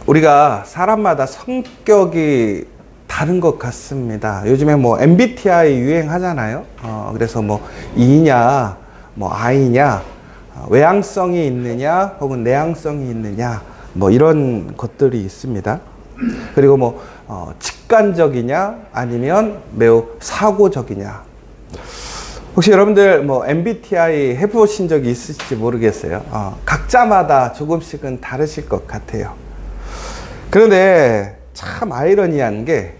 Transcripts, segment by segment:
우리가 사람마다 성격이 다른 것 같습니다. 요즘에 뭐 MBTI 유행하잖아요. 그래서 뭐 E냐, 뭐 I냐, 외향성이 있느냐, 혹은 내향성이 있느냐, 뭐 이런 것들이 있습니다. 그리고 뭐 직관적이냐, 아니면 매우 사고적이냐. 혹시 여러분들 뭐 MBTI 해보신 적이 있으실지 모르겠어요. 각자마다 조금씩은 다르실 것 같아요. 그런데 참 아이러니한 게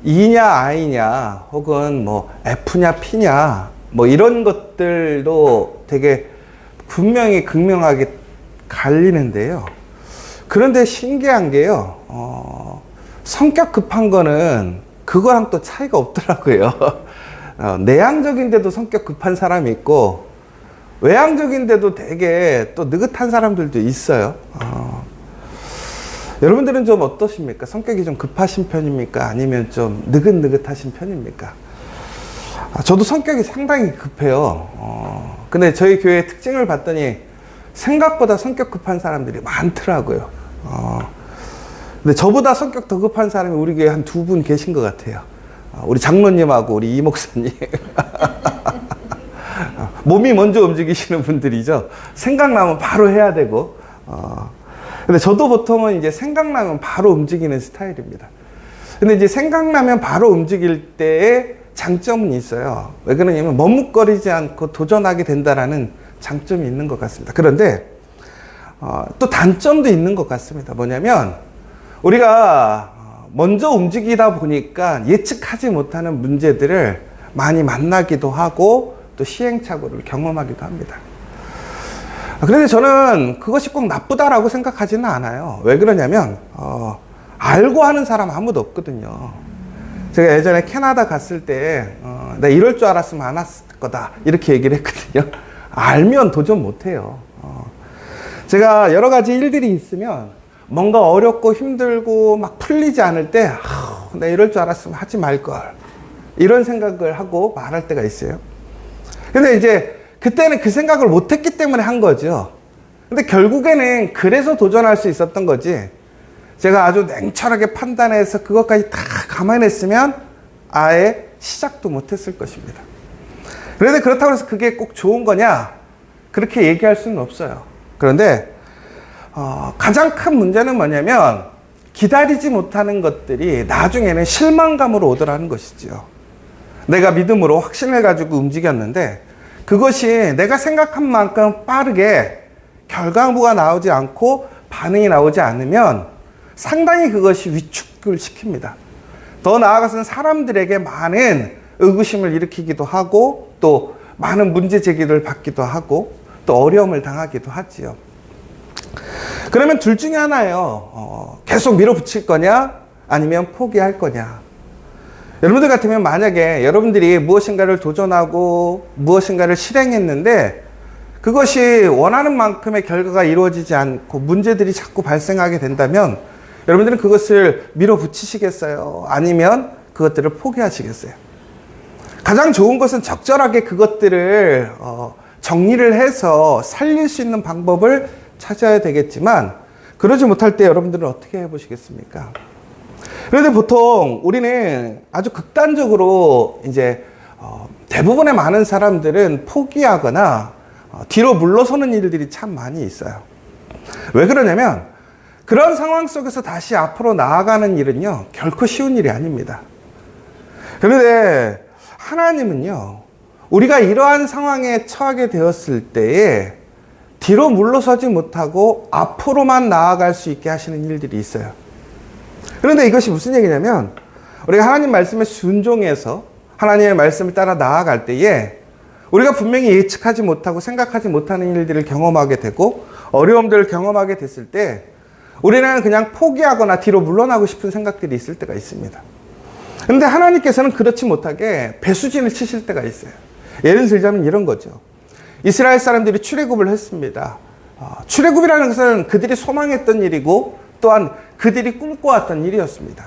E냐 I냐 혹은 뭐 F냐 P냐 뭐 이런 것들도 되게 분명히 극명하게 갈리는데요. 그런데 신기한 게요, 성격 급한 거는 그거랑 또 차이가 없더라고요. 내향적인데도 성격 급한 사람이 있고 외향적인데도 되게 또 느긋한 사람들도 있어요. 여러분들은 좀 어떠십니까? 성격이 좀 급하신 편입니까? 아니면 좀 느긋느긋하신 편입니까? 저도 성격이 상당히 급해요. 근데 저희 교회의 특징을 봤더니 생각보다 성격 급한 사람들이 많더라고요. 근데 저보다 성격 더 급한 사람이 우리 교회에 한 2분 계신 것 같아요. 우리 장로님하고 우리 이 목사님. 몸이 먼저 움직이시는 분들이죠. 생각나면 바로 해야 되고. 근데 저도 보통은 이제 생각나면 바로 움직이는 스타일입니다. 근데 이제 생각나면 바로 움직일 때의 장점은 있어요. 왜 그러냐면 머뭇거리지 않고 도전하게 된다라는 장점이 있는 것 같습니다. 그런데 또 단점도 있는 것 같습니다. 뭐냐면 우리가 먼저 움직이다 보니까 예측하지 못하는 문제들을 많이 만나기도 하고 또 시행착오를 경험하기도 합니다. 그런데 저는 그것이 꼭 나쁘다라고 생각하지는 않아요. 왜 그러냐면 알고 하는 사람 아무도 없거든요. 제가 예전에 캐나다 갔을 때 내가 이럴 줄 알았으면 안 왔을 거다 이렇게 얘기를 했거든요. 알면 도전 못해요. 제가 여러 가지 일들이 있으면 뭔가 어렵고 힘들고 막 풀리지 않을 때 내가 이럴 줄 알았으면 하지 말걸 이런 생각을 하고 말할 때가 있어요. 근데 이제 그때는 그 생각을 못했기 때문에 한 거죠. 근데 결국에는 그래서 도전할 수 있었던 거지, 제가 아주 냉철하게 판단해서 그것까지 다 감안했으면 아예 시작도 못했을 것입니다. 그런데 그렇다고 해서 그게 꼭 좋은 거냐 그렇게 얘기할 수는 없어요. 그런데 가장 큰 문제는 뭐냐면 기다리지 못하는 것들이 나중에는 실망감으로 오더라는 것이죠. 내가 믿음으로 확신을 가지고 움직였는데 그것이 내가 생각한 만큼 빠르게 결과물가 나오지 않고 반응이 나오지 않으면 상당히 그것이 위축을 시킵니다. 더 나아가서는 사람들에게 많은 의구심을 일으키기도 하고 또 많은 문제 제기를 받기도 하고 또 어려움을 당하기도 하지요. 그러면 둘 중에 하나예요. 계속 밀어붙일 거냐 아니면 포기할 거냐. 여러분들 같으면 만약에 여러분들이 무엇인가를 도전하고 무엇인가를 실행했는데 그것이 원하는 만큼의 결과가 이루어지지 않고 문제들이 자꾸 발생하게 된다면 여러분들은 그것을 밀어붙이시겠어요? 아니면 그것들을 포기하시겠어요? 가장 좋은 것은 적절하게 그것들을 정리를 해서 살릴 수 있는 방법을 찾아야 되겠지만 그러지 못할 때 여러분들은 어떻게 해보시겠습니까? 그런데 보통 우리는 아주 극단적으로 이제 대부분의 많은 사람들은 포기하거나 뒤로 물러서는 일들이 참 많이 있어요. 왜 그러냐면 그런 상황 속에서 다시 앞으로 나아가는 일은요 결코 쉬운 일이 아닙니다. 그런데 하나님은요 우리가 이러한 상황에 처하게 되었을 때에 뒤로 물러서지 못하고 앞으로만 나아갈 수 있게 하시는 일들이 있어요. 그런데 이것이 무슨 얘기냐면 우리가 하나님 말씀에 순종해서 하나님의 말씀을 따라 나아갈 때에 우리가 분명히 예측하지 못하고 생각하지 못하는 일들을 경험하게 되고 어려움들을 경험하게 됐을 때 우리는 그냥 포기하거나 뒤로 물러나고 싶은 생각들이 있을 때가 있습니다. 그런데 하나님께서는 그렇지 못하게 배수진을 치실 때가 있어요. 예를 들자면 이런 거죠. 이스라엘 사람들이 출애굽을 했습니다. 출애굽이라는 것은 그들이 소망했던 일이고 또한 그들이 꿈꿔왔던 일이었습니다.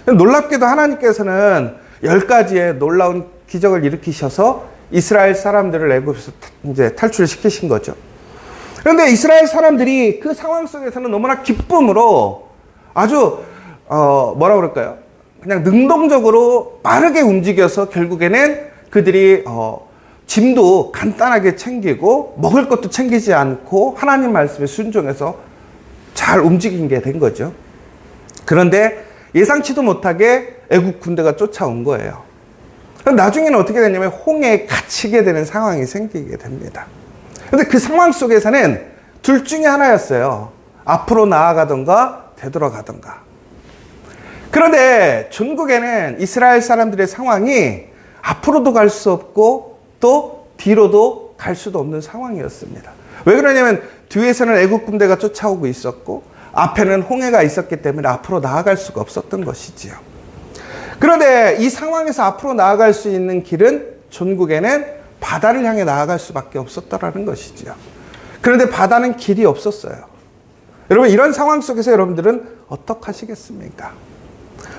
놀랍게도 하나님께서는 10가지의 놀라운 기적을 일으키셔서 이스라엘 사람들을 애굽에서 이제 탈출시키신 거죠. 그런데 이스라엘 사람들이 그 상황 속에서는 너무나 기쁨으로 아주 뭐라 그럴까요? 그냥 능동적으로 빠르게 움직여서 결국에는 그들이 짐도 간단하게 챙기고 먹을 것도 챙기지 않고 하나님 말씀에 순종해서 잘 움직인 게 된 거죠. 그런데 예상치도 못하게 애국 군대가 쫓아온 거예요. 나중에는 어떻게 되냐면 홍해에 갇히게 되는 상황이 생기게 됩니다. 근데 그 상황 속에서는 둘 중에 하나였어요. 앞으로 나아가던가 되돌아가던가. 그런데 전국에는 이스라엘 사람들의 상황이 앞으로도 갈 수 없고 또 뒤로도 갈 수도 없는 상황이었습니다. 왜 그러냐면 뒤에서는 애국 군대가 쫓아오고 있었고 앞에는 홍해가 있었기 때문에 앞으로 나아갈 수가 없었던 것이지요. 그런데 이 상황에서 앞으로 나아갈 수 있는 길은 전국에는 바다를 향해 나아갈 수밖에 없었다라는 것이지요. 그런데 바다는 길이 없었어요. 여러분, 이런 상황 속에서 여러분들은 어떻게 하시겠습니까?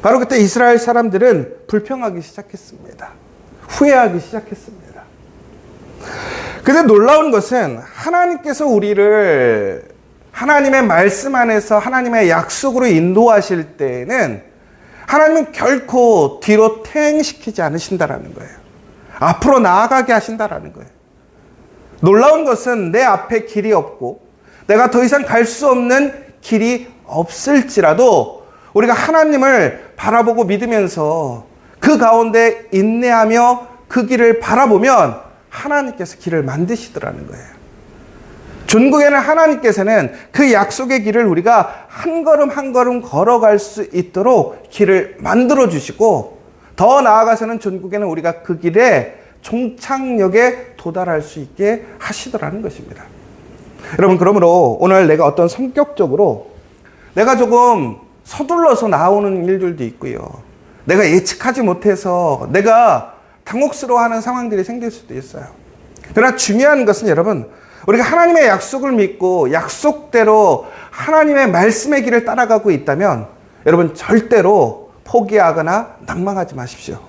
바로 그때 이스라엘 사람들은 불평하기 시작했습니다. 후회하기 시작했습니다. 근데 놀라운 것은 하나님께서 우리를 하나님의 말씀 안에서 하나님의 약속으로 인도하실 때에는 하나님은 결코 뒤로 퇴행시키지 않으신다라는 거예요. 앞으로 나아가게 하신다라는 거예요. 놀라운 것은 내 앞에 길이 없고 내가 더 이상 갈 수 없는 길이 없을지라도 우리가 하나님을 바라보고 믿으면서 그 가운데 인내하며 그 길을 바라보면 하나님께서 길을 만드시더라는 거예요. 전국에는 하나님께서는 그 약속의 길을 우리가 한 걸음 한 걸음 걸어갈 수 있도록 길을 만들어 주시고 더 나아가서는 전국에는 우리가 그 길에 종착역에 도달할 수 있게 하시더라는 것입니다. 여러분, 그러므로 오늘 내가 어떤 성격적으로 내가 조금 서둘러서 나오는 일들도 있고요. 내가 예측하지 못해서 내가 당혹스러워하는 상황들이 생길 수도 있어요. 그러나 중요한 것은 여러분, 우리가 하나님의 약속을 믿고 약속대로 하나님의 말씀의 길을 따라가고 있다면 여러분 절대로 포기하거나 낭망하지 마십시오.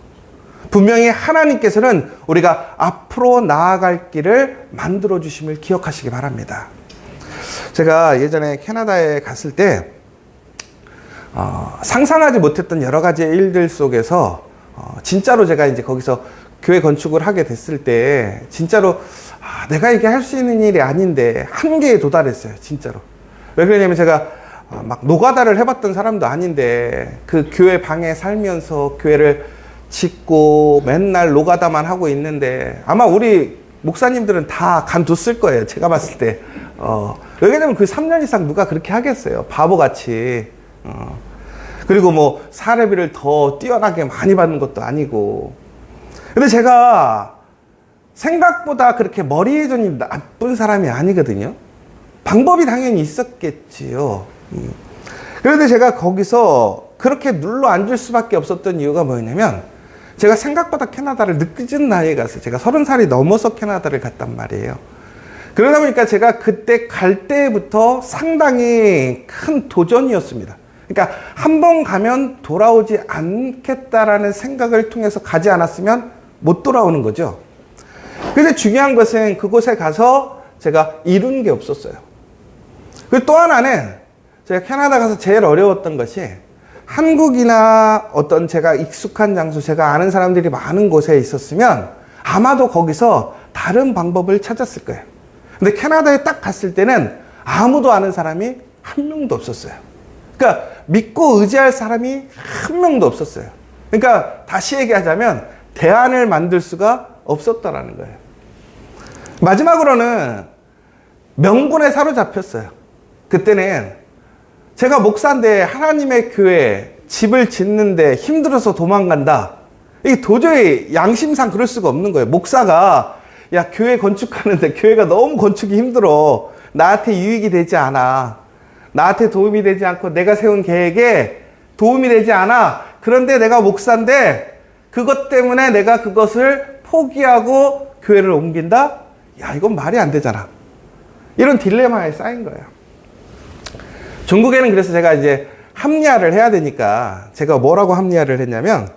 분명히 하나님께서는 우리가 앞으로 나아갈 길을 만들어 주심을 기억하시기 바랍니다. 제가 예전에 캐나다에 갔을 때 상상하지 못했던 여러 가지 일들 속에서 진짜로 제가 이제 거기서 교회 건축을 하게 됐을 때 진짜로 내가 이게 할 수 있는 일이 아닌데 한계에 도달했어요. 진짜로. 왜 그러냐면 제가 막 노가다를 해봤던 사람도 아닌데 그 교회 방에 살면서 교회를 짓고 맨날 노가다만 하고 있는데 아마 우리 목사님들은 다 간뒀을 거예요. 제가 봤을 때. 왜냐면 그 3년 이상 누가 그렇게 하겠어요. 바보같이. 그리고 뭐 사례비를 더 뛰어나게 많이 받는 것도 아니고. 근데 제가 생각보다 그렇게 머리에 존이 나쁜 사람이 아니거든요. 방법이 당연히 있었겠지요. 그런데 제가 거기서 그렇게 눌러 앉을 수밖에 없었던 이유가 뭐였냐면 제가 생각보다 캐나다를 늦은 나이에 갔어요. 제가 30살이 넘어서 캐나다를 갔단 말이에요. 그러다 보니까 제가 그때 갈 때부터 상당히 큰 도전이었습니다. 그러니까 한 번 가면 돌아오지 않겠다라는 생각을 통해서 가지 않았으면 못 돌아오는 거죠. 근데 중요한 것은 그곳에 가서 제가 이룬 게 없었어요. 그리고 또 하나는 제가 캐나다 가서 제일 어려웠던 것이 한국이나 어떤 제가 익숙한 장소, 제가 아는 사람들이 많은 곳에 있었으면 아마도 거기서 다른 방법을 찾았을 거예요. 근데 캐나다에 딱 갔을 때는 아무도 아는 사람이 한 명도 없었어요. 그러니까 믿고 의지할 사람이 한 명도 없었어요. 그러니까 다시 얘기하자면 대안을 만들 수가 없었다라는 거예요. 마지막으로는 명분에 사로잡혔어요. 그때는 제가 목사인데 하나님의 교회 집을 짓는데 힘들어서 도망간다. 이게 도저히 양심상 그럴 수가 없는 거예요. 목사가 야 교회 건축하는데 교회가 너무 건축이 힘들어. 나한테 유익이 되지 않아. 나한테 도움이 되지 않고 내가 세운 계획에 도움이 되지 않아. 그런데 내가 목사인데 그것 때문에 내가 그것을 포기하고 교회를 옮긴다? 야, 이건 말이 안 되잖아. 이런 딜레마에 쌓인 거예요. 전국에는 그래서 제가 이제 합리화를 해야 되니까 제가 뭐라고 합리화를 했냐면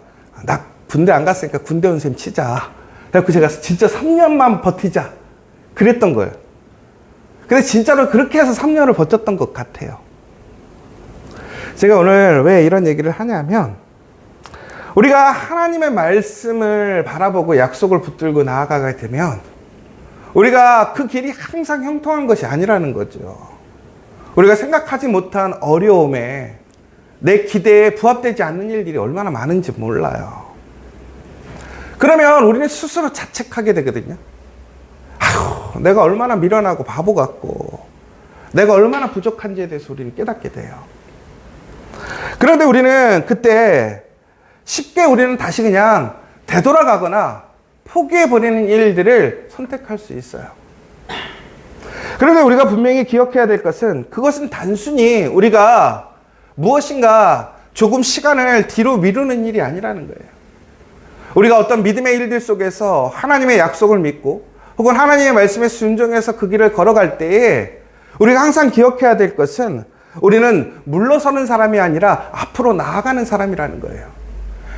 나 군대 안 갔으니까 군대 온 셈 치자. 그래서 제가 진짜 3년만 버티자. 그랬던 거예요. 근데 진짜로 그렇게 해서 3년을 버텼던 것 같아요. 제가 오늘 왜 이런 얘기를 하냐면, 우리가 하나님의 말씀을 바라보고 약속을 붙들고 나아가게 되면 우리가 그 길이 항상 형통한 것이 아니라는 거죠. 우리가 생각하지 못한 어려움에 내 기대에 부합되지 않는 일들이 얼마나 많은지 몰라요. 그러면 우리는 스스로 자책하게 되거든요. 아휴, 내가 얼마나 미련하고 바보 같고 내가 얼마나 부족한지에 대해서 우리는 깨닫게 돼요. 그런데 우리는 그때 쉽게 우리는 다시 그냥 되돌아가거나 포기해버리는 일들을 선택할 수 있어요. 그런데 우리가 분명히 기억해야 될 것은, 그것은 단순히 우리가 무엇인가 조금 시간을 뒤로 미루는 일이 아니라는 거예요. 우리가 어떤 믿음의 일들 속에서 하나님의 약속을 믿고 혹은 하나님의 말씀에 순종해서 그 길을 걸어갈 때에 우리가 항상 기억해야 될 것은, 우리는 물러서는 사람이 아니라 앞으로 나아가는 사람이라는 거예요.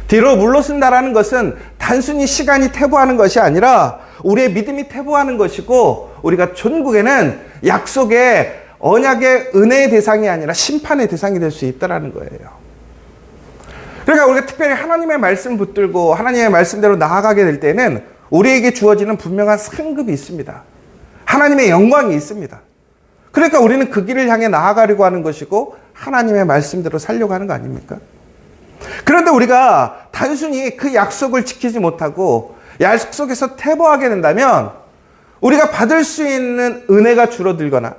뒤로 물러선다라는 것은 단순히 시간이 퇴보하는 것이 아니라 우리의 믿음이 퇴보하는 것이고, 우리가 전국에는 약속의 언약의 은혜의 대상이 아니라 심판의 대상이 될 수 있다는 거예요. 그러니까 우리가 특별히 하나님의 말씀을 붙들고 하나님의 말씀대로 나아가게 될 때는 우리에게 주어지는 분명한 상급이 있습니다. 하나님의 영광이 있습니다. 그러니까 우리는 그 길을 향해 나아가려고 하는 것이고 하나님의 말씀대로 살려고 하는 거 아닙니까? 그런데 우리가 단순히 그 약속을 지키지 못하고 약속에서 퇴보하게 된다면 우리가 받을 수 있는 은혜가 줄어들거나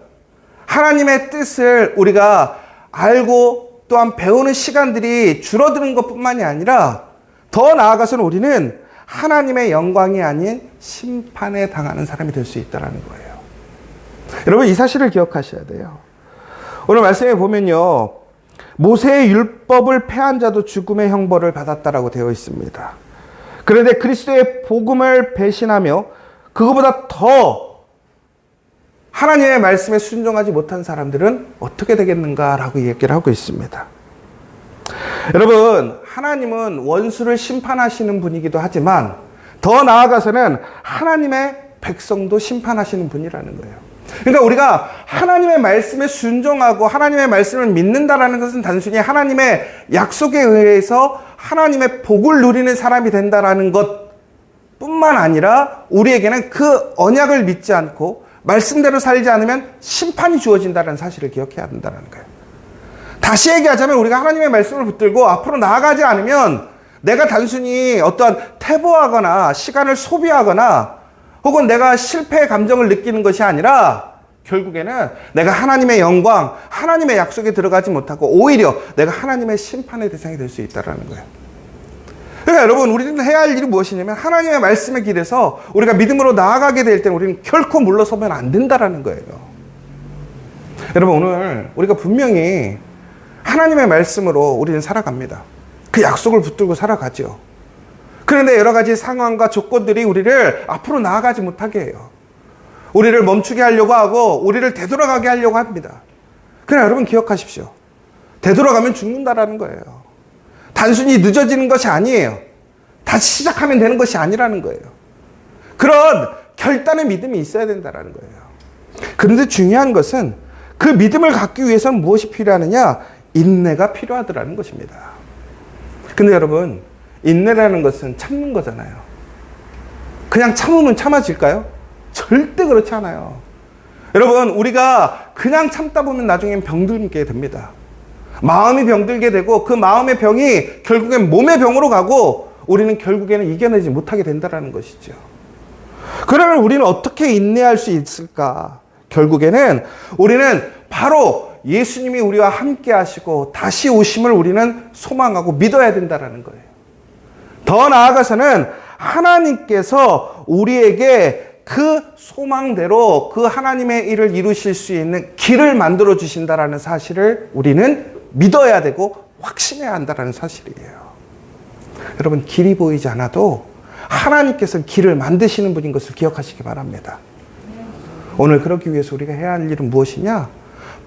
하나님의 뜻을 우리가 알고 또한 배우는 시간들이 줄어드는 것뿐만이 아니라 더 나아가서는 우리는 하나님의 영광이 아닌 심판에 당하는 사람이 될 수 있다는 거예요. 여러분, 이 사실을 기억하셔야 돼요. 오늘 말씀에 보면요, 모세의 율법을 폐한 자도 죽음의 형벌을 받았다라고 되어 있습니다. 그런데 그리스도의 복음을 배신하며 그거보다 더 하나님의 말씀에 순종하지 못한 사람들은 어떻게 되겠는가라고 얘기를 하고 있습니다. 여러분, 하나님은 원수를 심판하시는 분이기도 하지만 더 나아가서는 하나님의 백성도 심판하시는 분이라는 거예요. 그러니까 우리가 하나님의 말씀에 순종하고 하나님의 말씀을 믿는다라는 것은 단순히 하나님의 약속에 의해서 하나님의 복을 누리는 사람이 된다라는 것뿐만 아니라 우리에게는 그 언약을 믿지 않고 말씀대로 살지 않으면 심판이 주어진다는 사실을 기억해야 된다는 거예요. 다시 얘기하자면 우리가 하나님의 말씀을 붙들고 앞으로 나아가지 않으면 내가 단순히 어떠한 퇴보하거나 시간을 소비하거나 혹은 내가 실패의 감정을 느끼는 것이 아니라 결국에는 내가 하나님의 영광, 하나님의 약속에 들어가지 못하고 오히려 내가 하나님의 심판의 대상이 될 수 있다는 거예요. 그러니까 여러분, 우리는 해야 할 일이 무엇이냐면 하나님의 말씀의 길에서 우리가 믿음으로 나아가게 될 때는 우리는 결코 물러서면 안 된다는 거예요. 여러분, 오늘 우리가 분명히 하나님의 말씀으로 우리는 살아갑니다. 그 약속을 붙들고 살아가죠. 그런데 여러 가지 상황과 조건들이 우리를 앞으로 나아가지 못하게 해요. 우리를 멈추게 하려고 하고 우리를 되돌아가게 하려고 합니다. 그러나 여러분, 기억하십시오. 되돌아가면 죽는다라는 거예요. 단순히 늦어지는 것이 아니에요. 다시 시작하면 되는 것이 아니라는 거예요. 그런 결단의 믿음이 있어야 된다는 거예요. 그런데 중요한 것은 그 믿음을 갖기 위해서는 무엇이 필요하느냐? 인내가 필요하더라는 것입니다. 근데 여러분, 인내라는 것은 참는 거잖아요. 그냥 참으면 참아질까요? 절대 그렇지 않아요. 여러분, 우리가 그냥 참다 보면 나중엔 병들게 됩니다. 마음이 병들게 되고 그 마음의 병이 결국엔 몸의 병으로 가고 우리는 결국에는 이겨내지 못하게 된다는 것이죠. 그러면 우리는 어떻게 인내할 수 있을까? 결국에는 우리는 바로 예수님이 우리와 함께 하시고 다시 오심을 우리는 소망하고 믿어야 된다는 거예요. 더 나아가서는 하나님께서 우리에게 그 소망대로 그 하나님의 일을 이루실 수 있는 길을 만들어 주신다라는 사실을 우리는 믿어야 되고 확신해야 한다는 사실이에요. 여러분, 길이 보이지 않아도 하나님께서 길을 만드시는 분인 것을 기억하시기 바랍니다. 오늘 그러기 위해서 우리가 해야 할 일은 무엇이냐?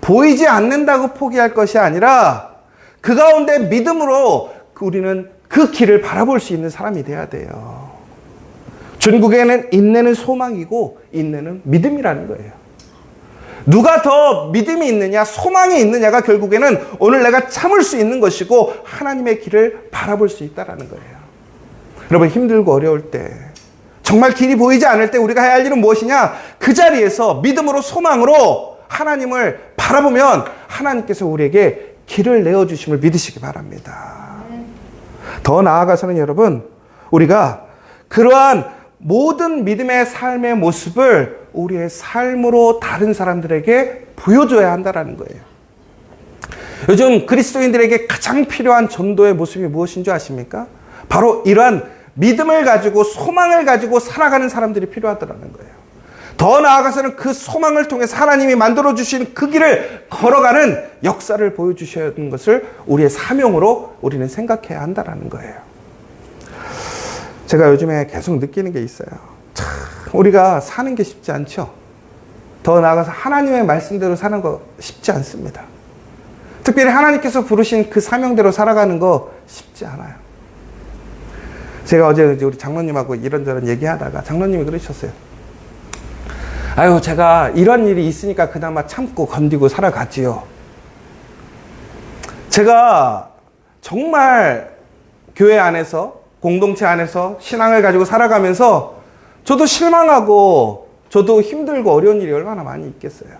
보이지 않는다고 포기할 것이 아니라 그 가운데 믿음으로 우리는 그 길을 바라볼 수 있는 사람이 돼야 돼요. 전국에는 인내는 소망이고 인내는 믿음이라는 거예요. 누가 더 믿음이 있느냐, 소망이 있느냐가 결국에는 오늘 내가 참을 수 있는 것이고 하나님의 길을 바라볼 수 있다는 거예요. 여러분, 힘들고 어려울 때, 정말 길이 보이지 않을 때 우리가 해야 할 일은 무엇이냐? 그 자리에서 믿음으로, 소망으로 하나님을 바라보면 하나님께서 우리에게 길을 내어주심을 믿으시기 바랍니다. 더 나아가서는 여러분, 우리가 그러한 모든 믿음의 삶의 모습을 우리의 삶으로 다른 사람들에게 보여줘야 한다는 거예요. 요즘 그리스도인들에게 가장 필요한 전도의 모습이 무엇인 줄 아십니까? 바로 이러한 믿음을 가지고 소망을 가지고 살아가는 사람들이 필요하다는 거예요. 더 나아가서는 그 소망을 통해서 하나님이 만들어주신 그 길을 걸어가는 역사를 보여주셔야 하는 것을 우리의 사명으로 우리는 생각해야 한다는 거예요. 제가 요즘에 계속 느끼는 게 있어요. 참, 우리가 사는 게 쉽지 않죠. 더 나아가서 하나님의 말씀대로 사는 거 쉽지 않습니다. 특별히 하나님께서 부르신 그 사명대로 살아가는 거 쉽지 않아요. 제가 어제 우리 장로님하고 이런저런 얘기하다가 장로님이 그러셨어요. 아유, 제가 이런 일이 있으니까 그나마 참고 견디고 살아갔지요. 제가 정말 교회 안에서, 공동체 안에서 신앙을 가지고 살아가면서 저도 실망하고 저도 힘들고 어려운 일이 얼마나 많이 있겠어요.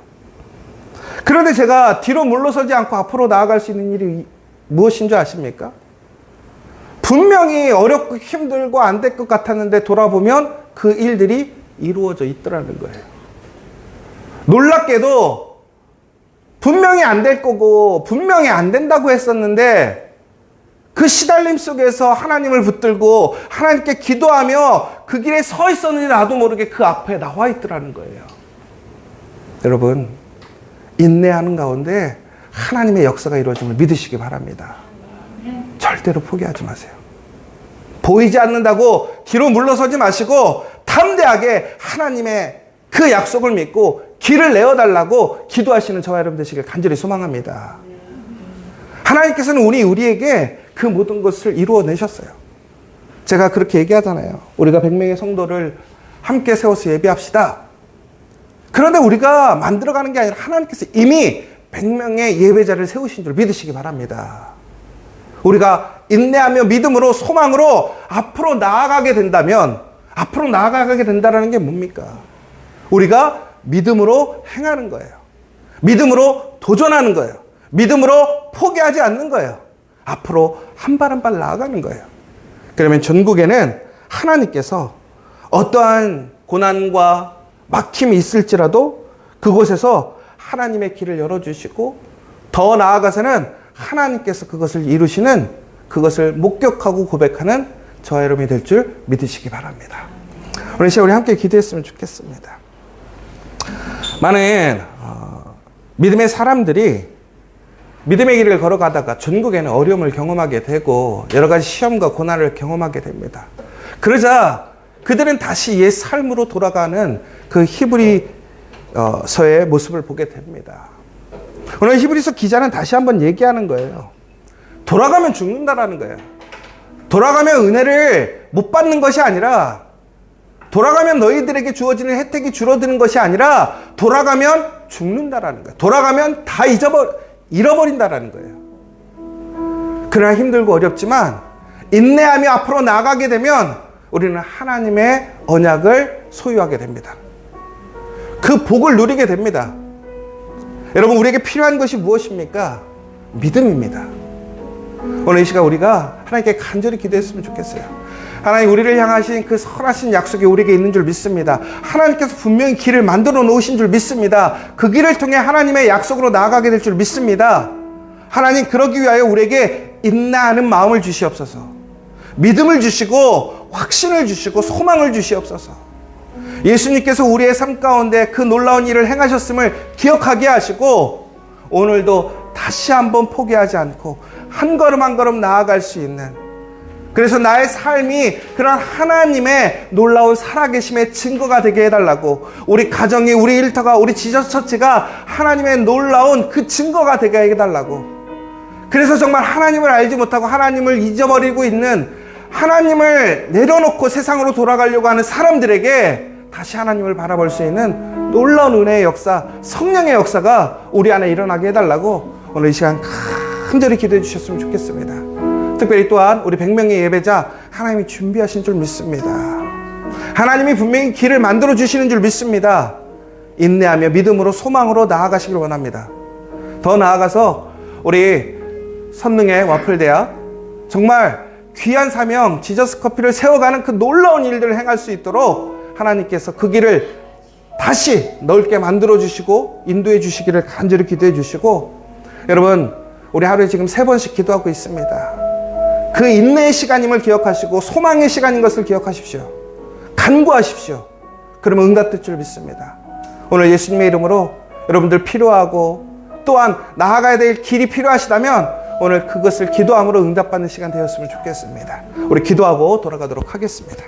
그런데 제가 뒤로 물러서지 않고 앞으로 나아갈 수 있는 일이 무엇인 줄 아십니까? 분명히 어렵고 힘들고 안 될 것 같았는데 돌아보면 그 일들이 이루어져 있더라는 거예요. 놀랍게도 분명히 안 될 거고 분명히 안 된다고 했었는데 그 시달림 속에서 하나님을 붙들고 하나님께 기도하며 그 길에 서 있었는지 나도 모르게 그 앞에 나와 있더라는 거예요. 여러분, 인내하는 가운데 하나님의 역사가 이루어짐을 믿으시기 바랍니다. 절대로 포기하지 마세요. 보이지 않는다고 뒤로 물러서지 마시고 담대하게 하나님의 그 약속을 믿고 길을 내어달라고 기도하시는 저와 여러분 되시길 간절히 소망합니다. 하나님께서는 우리에게 그 모든 것을 이루어내셨어요. 제가 그렇게 얘기하잖아요. 우리가 100명의 성도를 함께 세워서 예배합시다. 그런데 우리가 만들어가는 게 아니라 하나님께서 이미 100명의 예배자를 세우신 줄 믿으시기 바랍니다. 우리가 인내하며 믿음으로 소망으로 앞으로 나아가게 된다면, 앞으로 나아가게 된다는 게 뭡니까? 우리가 믿음으로 행하는 거예요. 믿음으로 도전하는 거예요. 믿음으로 포기하지 않는 거예요. 앞으로 한 발 한 발 나아가는 거예요. 그러면 전국에는 하나님께서 어떠한 고난과 막힘이 있을지라도 그곳에서 하나님의 길을 열어주시고 더 나아가서는 하나님께서 그것을 이루시는, 그것을 목격하고 고백하는 저와 여러분이 될 줄 믿으시기 바랍니다. 오늘 시간 우리 함께 기도했으면 좋겠습니다. 많은 믿음의 사람들이 믿음의 길을 걸어가다가 전국에는 어려움을 경험하게 되고 여러 가지 시험과 고난을 경험하게 됩니다. 그러자 그들은 다시 옛 삶으로 돌아가는 그 히브리서의 모습을 보게 됩니다. 오늘 히브리서 기자는 다시 한번 얘기하는 거예요. 돌아가면 죽는다라는 거예요. 돌아가면 은혜를 못 받는 것이 아니라, 돌아가면 너희들에게 주어지는 혜택이 줄어드는 것이 아니라 돌아가면 죽는다라는 거예요. 돌아가면 다 잃어버린다라는 거예요. 그러나 힘들고 어렵지만 인내하며 앞으로 나아가게 되면 우리는 하나님의 언약을 소유하게 됩니다. 그 복을 누리게 됩니다. 여러분, 우리에게 필요한 것이 무엇입니까? 믿음입니다. 오늘 이 시간 우리가 하나님께 간절히 기도했으면 좋겠어요. 하나님, 우리를 향하신 그 선하신 약속이 우리에게 있는 줄 믿습니다. 하나님께서 분명히 길을 만들어 놓으신 줄 믿습니다. 그 길을 통해 하나님의 약속으로 나아가게 될 줄 믿습니다. 하나님, 그러기 위하여 우리에게 인내하는 마음을 주시옵소서. 믿음을 주시고 확신을 주시고 소망을 주시옵소서. 예수님께서 우리의 삶 가운데 그 놀라운 일을 행하셨음을 기억하게 하시고 오늘도 다시 한번 포기하지 않고 한 걸음 한 걸음 나아갈 수 있는, 그래서 나의 삶이 그런 하나님의 놀라운 살아계심의 증거가 되게 해달라고, 우리 가정이, 우리 일터가, 우리 지저스 처치가 하나님의 놀라운 그 증거가 되게 해달라고, 그래서 정말 하나님을 알지 못하고 하나님을 잊어버리고 있는, 하나님을 내려놓고 세상으로 돌아가려고 하는 사람들에게 다시 하나님을 바라볼 수 있는 놀라운 은혜의 역사, 성령의 역사가 우리 안에 일어나게 해달라고 오늘 이 시간 간절히 기도해 주셨으면 좋겠습니다. 특별히 또한 우리 100명의 예배자 하나님이 준비하신 줄 믿습니다. 하나님이 분명히 길을 만들어 주시는 줄 믿습니다. 인내하며 믿음으로 소망으로 나아가시길 원합니다. 더 나아가서 우리 선능의 와플대학 정말 귀한 사명 지저스 커피를 세워가는 그 놀라운 일들을 행할 수 있도록 하나님께서 그 길을 다시 넓게 만들어 주시고 인도해 주시기를 간절히 기도해 주시고, 여러분 우리 하루에 지금 3번씩 기도하고 있습니다. 그 인내의 시간임을 기억하시고 소망의 시간인 것을 기억하십시오. 간구하십시오. 그러면 응답될 줄 믿습니다. 오늘 예수님의 이름으로 여러분들 필요하고 또한 나아가야 될 길이 필요하시다면 오늘 그것을 기도함으로 응답받는 시간 되었으면 좋겠습니다. 우리 기도하고 돌아가도록 하겠습니다.